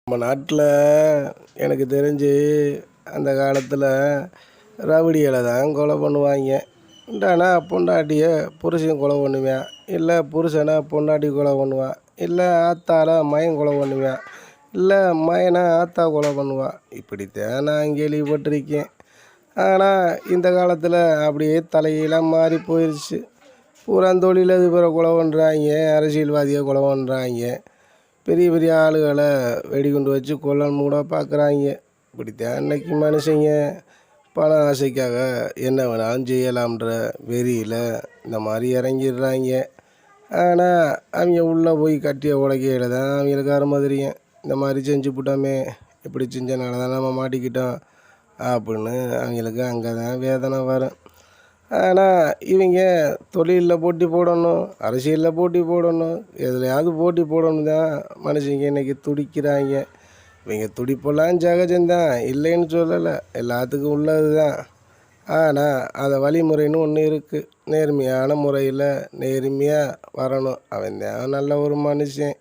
நம்ம நாட்டில் எனக்கு தெரிஞ்சு அந்த காலத்தில் ரவுடிகளை தான் கொலை பண்ணுவாங்க. இந்தானா பொண்டாட்டியை புருஷன் கொலை பண்ணுவேன், இல்லை புருஷனை பொண்டாட்டி கொலை பண்ணுவான், இல்லை ஆத்தால மகன் கொலை பண்ணுவேன், இல்லை மகனை ஆத்தா கொலை பண்ணுவான். இப்படித்தான் நான் கேள்விப்பட்டிருக்கேன். ஆனால் இந்த காலத்தில் அப்படியே தலையெல்லாம் மாறி போயிடுச்சு. பூரா தொழிலதிபரை கொலை பண்ணுறாங்க, அரசியல்வாதியை கொலை பண்ணுறாங்க, பெரிய பெரிய ஆளுகளை வெடிகுண்டு வச்சு கொல்லணும் கூட பார்க்குறாங்க. இப்படித்தான் இன்றைக்கி மனுஷங்க பண ஆசைக்காக என்ன வேணாலும் செய்யலாம்ன்ற வெறியில் இந்த மாதிரி இறங்கிடுறாங்க. ஆனால் அவங்க உள்ளே போய் கட்டிய உலகையில் தான் அவங்களுக்கு அருமை தெரியும். இந்த மாதிரி செஞ்சு போட்டோமே, இப்படி செஞ்சனால தான் நம்ம மாட்டிக்கிட்டோம் அப்படின்னு அவங்களுக்கு அங்கே தான் வேதனை வரும். ஆனால் இவங்க தொழிலில் போட்டி போடணும், அரசியலில் போட்டி போடணும், எதுலையாவது போட்டி போடணும் தான் மனுஷங்க இன்றைக்கி துடிக்கிறாங்க. இவங்க துடிப்பெல்லாம் சகஜம்தான், இல்லைன்னு சொல்லலை, எல்லாத்துக்கும் உள்ளது தான். ஆனால் அதை வழிமுறைன்னு ஒன்று இருக்குது. நேர்மையான முறையில் நேர்மையாக வரணும். அவன் தான் நல்ல ஒரு மனுஷன்.